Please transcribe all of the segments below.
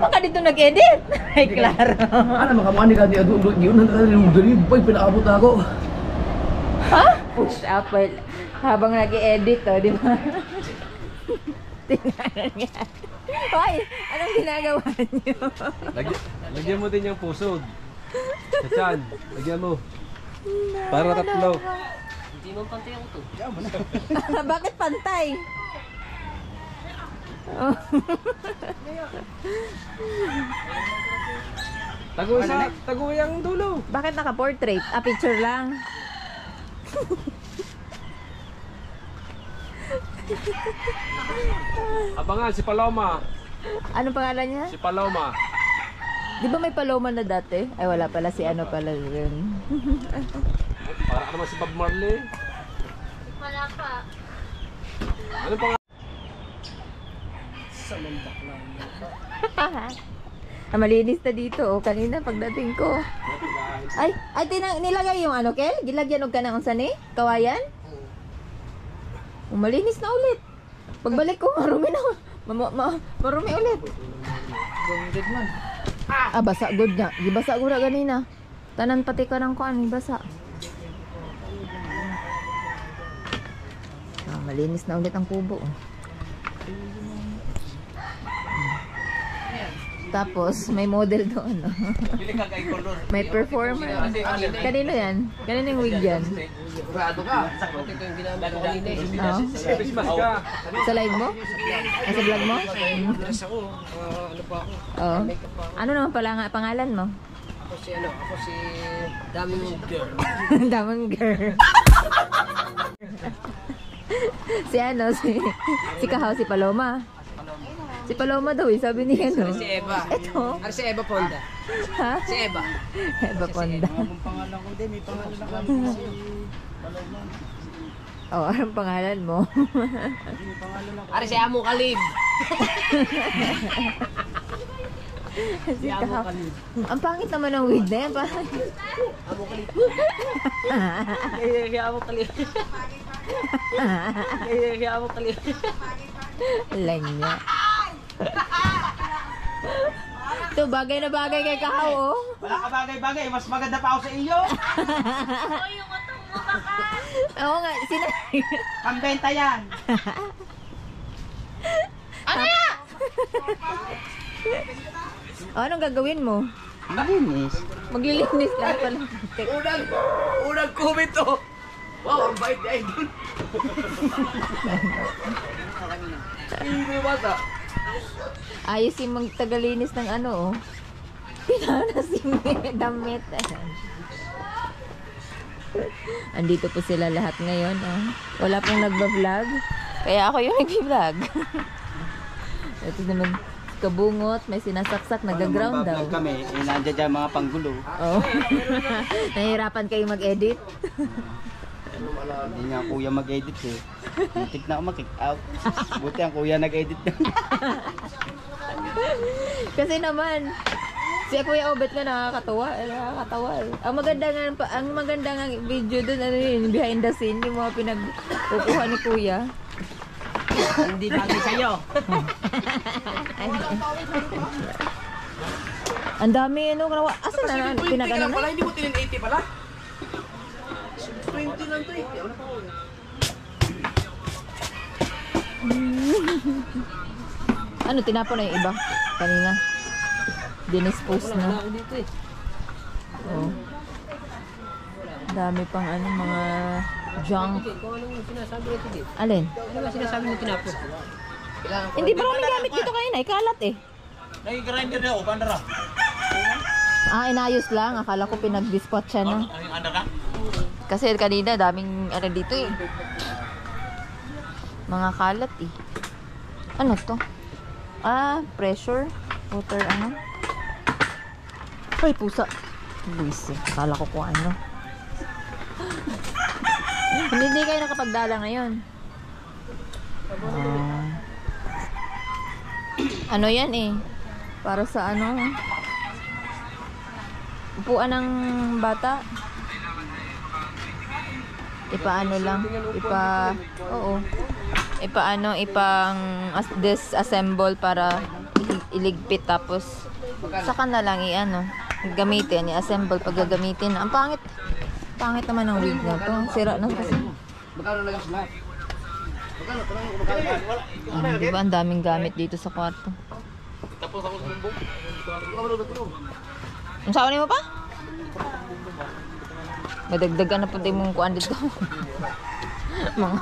ka dito nag-edit? Ay, klaro. Ano, makamukha ni Kati Ado, yun ang dali, pinaabot na ako. Ha? Push up while habang nag-edit, oh, di ba? Tingnan nga. Hoy, anong ginagawa niyo? Lagyan mo din yung pusod. Sa tiyan, lagyan mo. Para tatlo. Hindi mo pantay ako to. Bakit pantay? Oh. Tago yung dulo. Bakit naka-portrait? Ah, picture lang. Abangan si Paloma. Ano pangalan niya? Si Paloma. Di ba may Paloma na dati? Ay, wala pala, si ano pala yun. Para ka naman si Bob Marley. Wala pa. Ano pa nga? Sa mandak lang. Malinis na dito, oh. Kanina pagdating ko. Ay, nilagay yung ano, Kel? Gilagyan og ka ng unsa ni? Kawayan? Malinis na ulit. Pagbalik ko, marumi na. Marumi ulit. Gunded man. Ah, basa good na. Gibasa gura ganina. Tanan pati ka ng kuan, basa. Ah, malinis na ulit ang kubo. Oh. Tapos, may model doon. No? May performer. Kanino yan? Kanino yung wig yan? Sigurado ka. Sakot ito yung ginamit ko kanina eh. Oo. Christmas ka. Sa live mo? Sa vlog mo? Dress ako. Ano pa ako? Oo. Makeup pa ako. Ano naman pala nga pangalan mo? Ako si daming girl. Damang girl. Si ano, si Kahaw, si Paloma. Si Paloma daw eh, sabi niya no. Si Eva. Ito. Ano si Eva Ponda? Ha? Si Eva. Eva Ponda. Ang pangalan ko din. May pangalan na kami. Si Paloma. Oh, anong pangalan mo? Ari si Amo Kalib. Si Kahaw. Ang pangit naman ng wig na yan. Amo Kalib. Kaya Amo Kalib. Kaya Amo Kalib. Lanya. Ito, bagay na bagay kay Kahaw, oh. Wala ka bagay-bagay, mas maganda pa ako sa iyo. Oo nga, Pambenta yan. Oh, anong gagawin mo? Malinis. Maglilinis lang pala. Unang comment to. Wow, ang bait ni Idol. Hindi bata. Ayos yung magtagalinis ng ano, oh. Pinanas yung damit. Andito po sila lahat ngayon, oh. Wala pong nagba-vlog. Kaya ako yung nag-vlog. Ito naman, kabungot, may sinasaksak, nag-ground daw. Kami, nandiyan dyan mga panggulo. Oh. Nahihirapan kayo mag-edit? Hindi nga kuya mag-edit eh. Muntik na ako mag-kick out. Buti ang kuya nag-edit. Kasi naman, si Kuya Obet nga nakakatawa. Nakakatawa. Ang maganda nga video dun, ano yun, behind the scene, yung mga pinagkukuha ni Kuya. Hindi bagay sa'yo. Ang dami, ano, asan na, pinag-ano na? Hindi mo 1080 pala? 20 lang to eh. Wala pa ako. Ano, tinapon na yung iba? Kanina. Dinispose na. Wala dito eh. Oh. Dami pang ano, mga junk. Kung anong sinasabi nito dito. Alin? Ano ba sinasabi mo tinapos? Hindi pa kami gamit dito kanina. Ikalat eh. Nag-grinder na ako, bandara. Ah, inayos lang. Akala ko pinag-dispatch siya na. Ang andara? Kasi kanina daming ano dito eh. Mga kalat eh. Ano to? Ah, pressure. Water ano? Ay, pusa. Buwis eh. Akala ko kung ano. Hindi kayo nakapagdala ngayon. Ano yan eh. Para sa ano. Upuan ng bata. Ipaano lang. Oo. Ipaano, ipang disassemble para iligpit tapos saka na lang i-ano, gamitin, i-assemble pag gagamitin. Ang pangit. Pangit naman ng wig na to. Sira na kasi. Diba ang daming gamit dito sa kwarto. Ang saonin mo pa? Madagdagan na po din mong kuan dito. Mga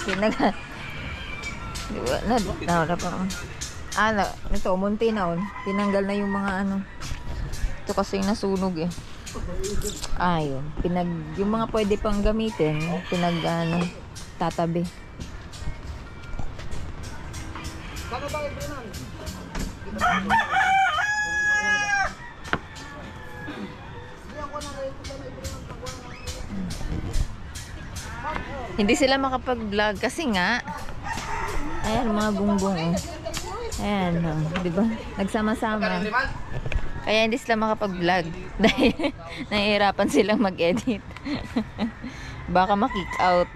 Pinaga. Diba? Na pa. Ito, munti na on. Tinanggal na yung mga ano. Ito kasi nasunog eh. Ayun. Yung mga pwede pang gamitin, tatabi. Hindi sila makapag-vlog kasi nga ayan mga gunggong ayan di ba nagsama-sama kaya hindi sila makapag-vlog dahil nahihirapan silang mag-edit. Baka ma-kick out.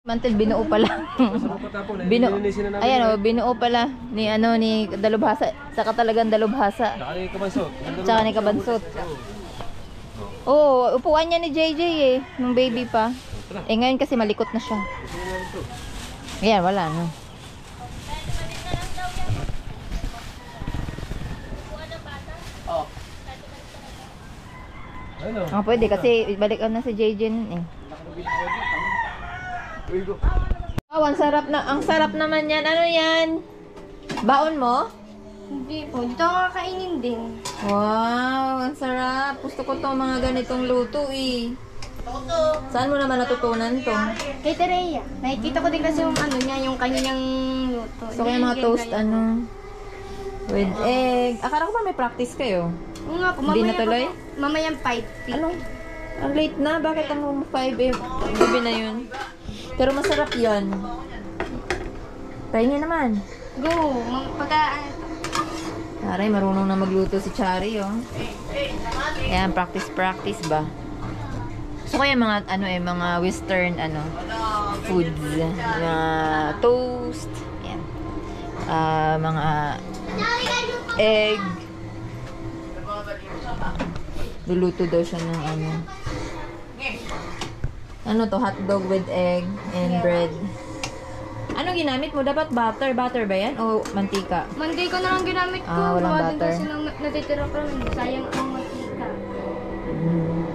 Mantel binuo pala. Binuo pala ni Dalubhasa, saka talagang Dalubhasa. Saka ni Kabansot. Oo, upuan niya ni JJ eh, nung baby pa. Eh ngayon kasi malikot na siya. Ayan, wala no. Pwede kasi balik na si JJ nun eh. Ang sarap naman yan. Ano yan? Baon mo? Hindi po. Dito ako kakainin din. Wow, ang sarap. Gusto ko to mga ganitong luto eh. Saan mo naman natutunan to? Kay Tereya. Nakikita ko din kasi yung ano niya, yung kanyang luto. So kaya mga toast with egg. Akala ko ba may practice kayo? Oo nga po. Hindi na tuloy? Mamayang 5 feet. Ano? Ang late na? Bakit ang 5 eh? Gabi na yun. Pero masarap yan. Try niya naman. Go! Aray, marunong na magluto si Chari, oh. Ayan, practice ba? So, kaya mga, mga western, foods. Mga toast. Ayan. Mga egg. Luluto daw siya ng hotdog with egg and bread. Ano ginamit mo? Dapat butter. Butter ba yan? O mantika? Mantika na lang ginamit ko. Walang butter. Kasi natitira pa rin. Sayang ang mantika.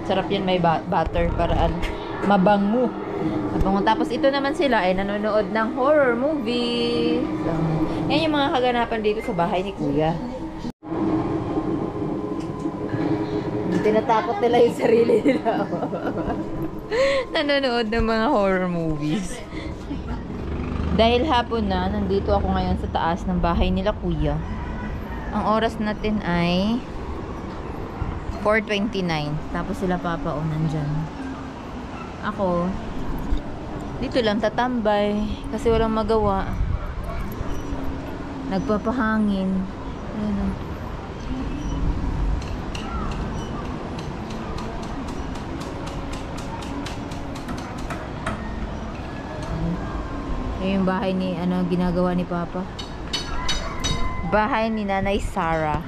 Sarap yan may butter para mabango. Tapos ito naman sila ay nanonood ng horror movie. So, yan yung mga kaganapan dito sa bahay ni Kuya. Tinatakot nila yung sarili nila. Nanonood ng mga horror movies. Dahil hapon na, nandito ako ngayon sa taas ng bahay nila Kuya. Ang oras natin ay 4:29. Tapos sila Papa nandyan. Ako, dito lang tatambay. Kasi walang magawa. Nagpapahangin. Ayan. Yung bahay ni ginagawa ni Papa. Bahay ni Nanay Sarah.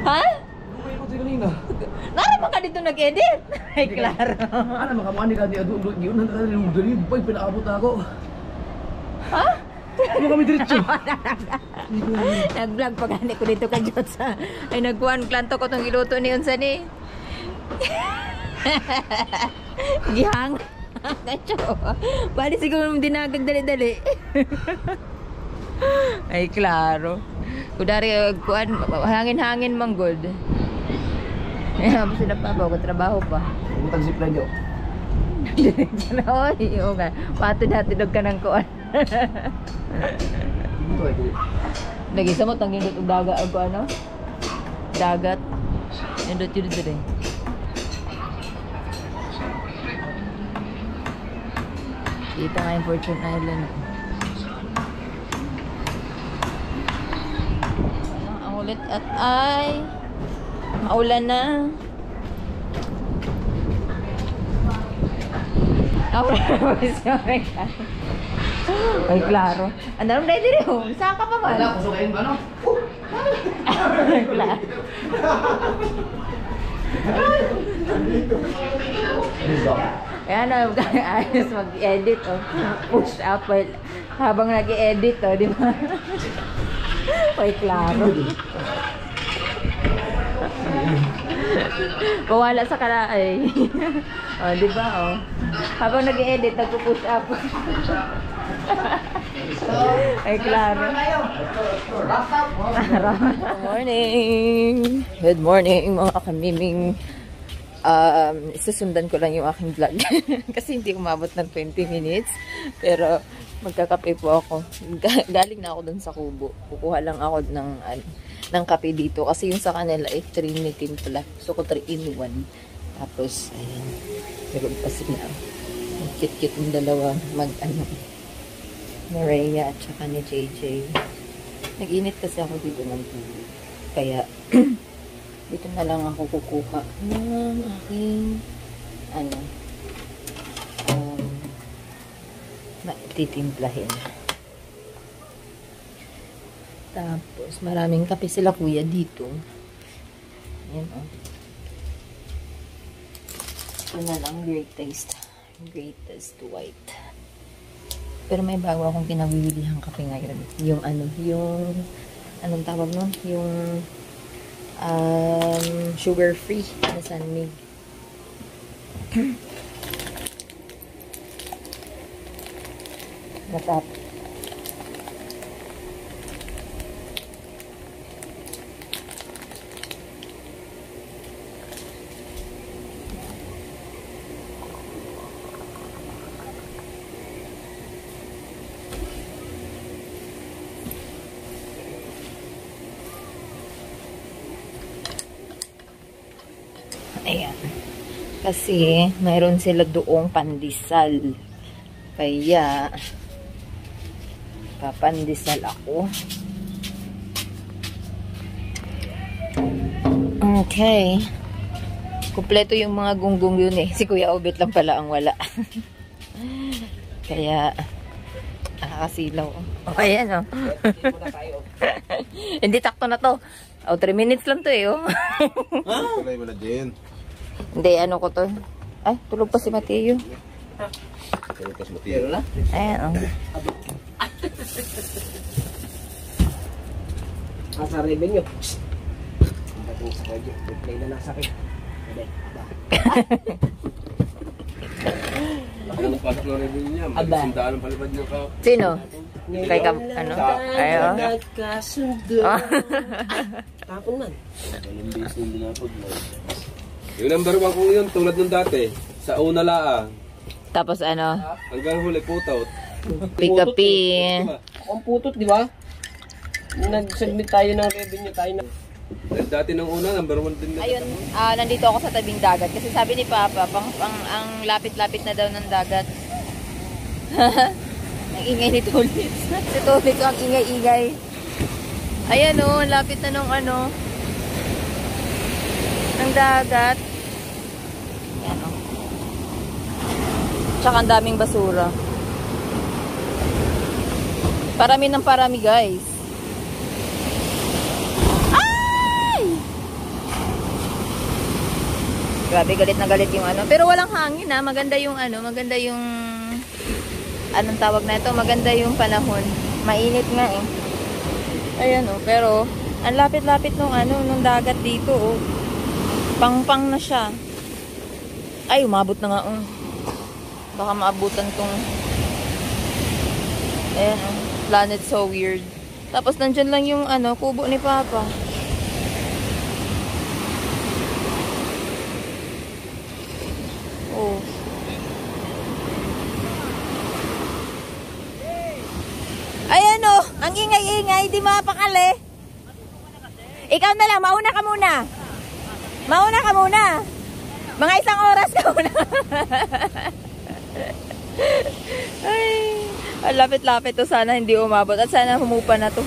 Ha? Naraman ka dito nag-edit? Ay, klaro. Ano makamani ka di adulog yun nang dali boy pinaabot ako. Ha? Ano kami diretso? Nag-vlog pa gani ko dito ka Jotsa. Ay, nagkuhan klanto ko itong giluto ni Unsa ni. Gihang. Kacho. Bali siguro dinagag dali-dali. Ay, klaro. Kudari, kuan, hangin-hangin manggod. Ayan, sila pa ba? Trabaho pa. Butang zipline yo. Diretso na, oy. Oo nga. Patid-hatidog ka ng kuwan. Lagi sa mo, tangging dito dagat ako ano? Dagat. Nindot yun dito rin. Dito nga yung Fortune Island. Ang ulit at ay maulan na. Ay, klaro. Ano naman dahil din yun? Saan ka pa ba? Wala, kusukain ba no? Klaro. Kaya na, ayos mag-edit, oh. Push up, well, habang nag-edit, oh, di ba? Ay, klaro. Kawala sa kalaay. Oh, di ba, oh. Habang nag-edit, nagpo-push up. Ay, klaro. Good morning! Good morning, mga kamiming. Isusundan ko lang yung aking vlog. Kasi hindi umabot ng 20 minutes. Pero, magkakape po ako. Galing na ako dun sa kubo. Kukuha lang ako ng kape dito. Kasi yung sa kanila ay 3 ni timpla. So, ko 3 in 1. Tapos, ayan. Meron pa sila. Cute-cute yung dalawa. Maria at saka ni JJ. Nag-init kasi ako dito ng tubig. Kaya, dito na lang ako kukuha ng aking titimplahin. Tapos, maraming kape sila kuya dito. Ayan, oh. Ito na lang, greatest white. Pero may bago akong pinagbibilihang kape ngayon. Yung anong tawag nun? Yung sugar free na Sanmig. Matap. Ayan. Kasi, mayroon sila doong pandesal. Kaya, papandesal ako. Okay. Kumpleto yung mga gunggong yun eh. Si Kuya Obet lang pala ang wala. Kaya, nakakasilaw. O, ayan o. Hindi takto na to. O, 3 minutes lang to eh. Oh. Kulay mo na din. Hindi, ano ko to. Ay, tulog pa si Mateo. Tulog pa si Mateo. Ayan, oh. Sa revenue. Ang sa radyo. Play na nasakit. Ano ang pasok na rin niya? Aba. Sindaan ang palipad niya ka. Sino? Kay ano? Ayo. Nagkasundo. Tapon man. Anong base yung dinapod mo? Yung number 1 kong yun, tulad nung dati. Sa una laang. Tapos ano? Hanggang huli, putout. Pick-upy. Ang putot, di ba? Nag-submit tayo ng revenue tayo na. Dati nung una, number 1 din. Ayun, nandito ako sa tabing dagat. Kasi sabi ni Papa, ang lapit-lapit na daw ng dagat. Ang ingay ni Tulits. Si Tulits ang ingay-ingay. Ayan o, lapit na nung ng dagat. Ayan o. Tsaka ang daming basura. Parami ng parami, guys. Ay! Grabe, galit na galit yung Pero walang hangin maganda yung maganda yung anong tawag na ito? Maganda yung panahon. Mainit nga eh. Ayan pero ang lapit-lapit nung nung dagat dito Pang-pang na siya. Ay, umabot na nga Baka maabutan tong ayan Planet So Weird. Tapos nandyan lang yung kubo ni Papa. Ang ingay-ingay, di mapakali. Ikaw na lang, mauna ka muna. Mauna ka muna. Mga 1 oras ka muna. Ay, ang lapit-lapit to. Sana hindi umabot. At sana humupa na to.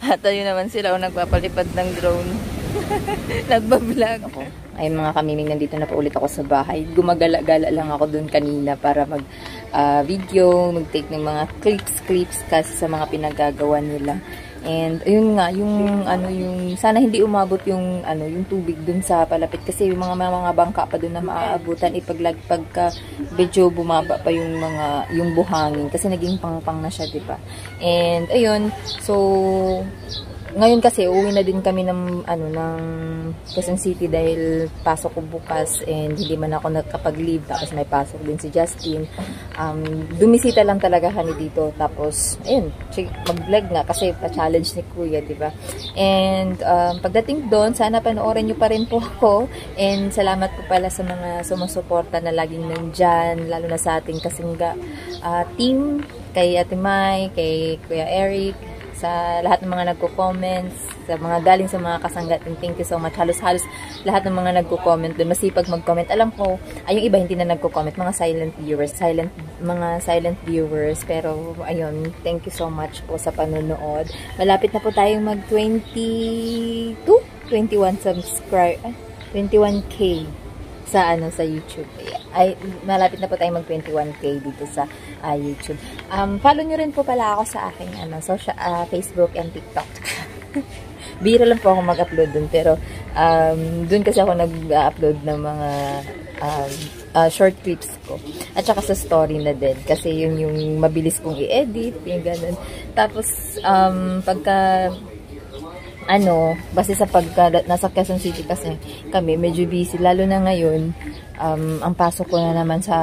At ayun naman sila o nagpapalipad ng drone. Nagbablog ako. Ayun mga kamiming, nandito na po ulit ako sa bahay. Gumagala-gala lang ako dun kanina para mag video, mag-take ng mga clips kasi sa mga pinagagawa nila. And ayun nga, yung sana hindi umabot yung yung tubig dun sa palapit kasi yung mga bangka pa dun na maaabutan pagka medyo bumaba pa yung buhangin kasi naging pang na siya, di ba? And ayun, so ngayon kasi uwi na din kami ng Quezon City dahil pasok ko bukas and hindi man ako nakapag-leave, tapos may pasok din si Justin. Dumisita lang talaga kami dito, tapos ayun, mag-vlog nga kasi pa-challenge ni Kuya, di ba? And pagdating doon, sana panoorin niyo pa rin po ako, and salamat po pala sa mga sumusuporta na laging nandyan, lalo na sa ating kasingga team, kay Ate Mai, kay Kuya Eric, sa lahat ng mga nagko-comments, sa mga galing sa mga kasanggat, thank you so much. Halos lahat ng mga nagko-comment doon, masipag mag-comment. Alam ko, yung iba hindi na nagko-comment, mga silent viewers, pero ayun, thank you so much po sa panonood. Malapit na po tayong mag 21 21K sa YouTube. Ay, malapit na po tayong mag 21K dito sa YouTube. Follow nyo rin po pala ako sa aking Facebook and TikTok. Biro lang po ako mag-upload dun, pero dun kasi ako nag-upload ng mga short clips ko. At saka sa story na din, kasi yun yung mabilis kong i-edit, yung ganun. Tapos pagka basta sa nasa Quezon City kasi kami medyo busy, lalo na ngayon. Ang pasok ko na naman sa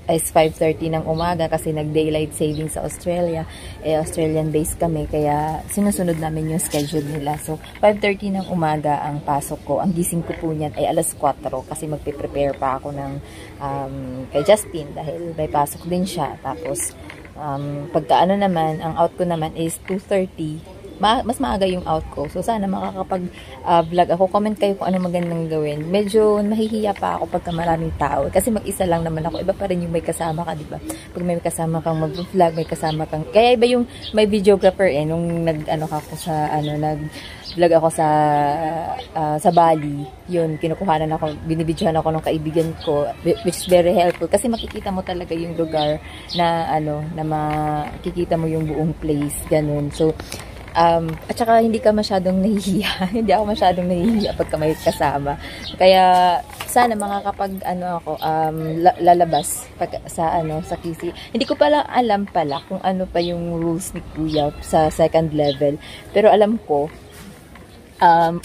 is 5:30 ng umaga kasi nag-daylight saving sa Australia. Australian based kami, kaya sinusunod namin yung schedule nila. So 5:30 ng umaga ang pasok ko. Ang gising ko po niyan ay 4:00 kasi magpe-prepare pa ako ng kay Justin dahil may pasok din siya. Tapos pagka naman, ang out ko naman is 2:30. Mas maaga yung out ko. So, sana makakapag-vlog ako. Comment kayo kung ano magandang gawin. Medyo nahihiya pa ako pagka maraming tao. Kasi mag-isa lang naman ako. Iba pa rin yung may kasama ka, diba? Pag may kasama kang mag-vlog, may kasama kang... Kaya iba yung may videographer nung nag-vlog ako sa Bali. Yun, kinukuhanan ako, binibidyohan ako ng kaibigan ko, which is very helpful. Kasi makikita mo talaga yung lugar na makikita mo yung buong place. Ganun. So, at saka hindi ka masyadong nahihiya. Hindi ako masyadong nahihiya pagka may kasama. Kaya sana makakapag lalabas sa QC. Hindi ko pala alam kung ano pa yung rules ni Kuya sa second level. Pero alam ko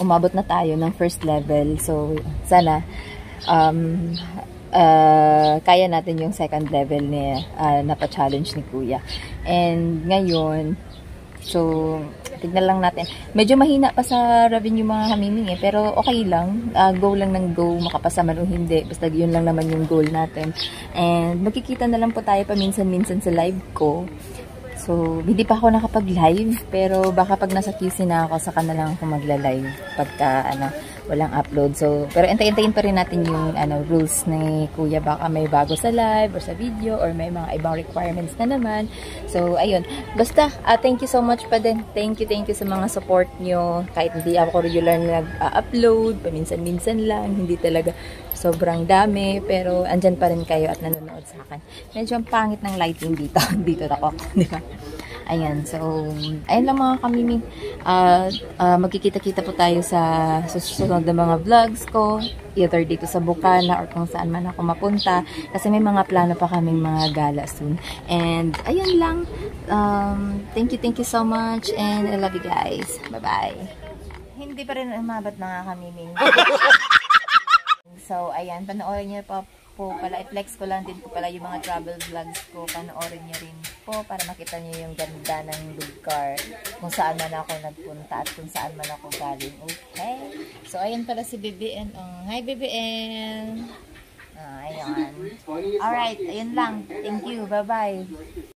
umabot na tayo ng first level. So sana kaya natin yung second level niya na pa-challenge ni Kuya. And ngayon, so tignan lang natin. Medyo mahina pa sa revenue mga kamiming pero okay lang. Go lang ng go, makapasa man o hindi. Basta yun lang naman yung goal natin. And magkikita na lang po tayo paminsan-minsan sa live ko. So, hindi pa ako nakapag-live, pero baka pag nasa QC na ako, saka na lang ako magla-live pagka walang upload. So, pero hintayin pa rin natin yung rules ni Kuya. Baka may bago sa live or sa video or may mga ibang requirements na naman. So, ayun. Basta, thank you so much pa din. Thank you sa mga support nyo. Kahit hindi ako regular na nag-upload, paminsan-minsan lang, hindi talaga sobrang dami, pero andyan pa rin kayo at nanonood sa akin. Medyo ang pangit ng lighting dito. Dito ako, di ba? Ayan, so, ayun lang mga kamiming. Magkikita-kita po tayo sa susunod na mga vlogs ko, either dito sa Bukana or kung saan man ako mapunta. Kasi may mga plano pa kaming mga gala soon. And, ayun lang. Thank you so much. And I love you guys. Bye-bye. Hindi pa rin umabot mga kamiming. So, ayan, panoorin niyo pa po pala. I-flex ko lang din po pala yung mga travel vlogs ko. Panoorin niyo rin po para makita niyo yung ganda ng lugar. Kung saan man ako nagpunta at kung saan man ako galing. Okay? So, ayan pala si BBN. Hi, BBN! Ayan. Alright, ayun lang. Thank you. Bye-bye.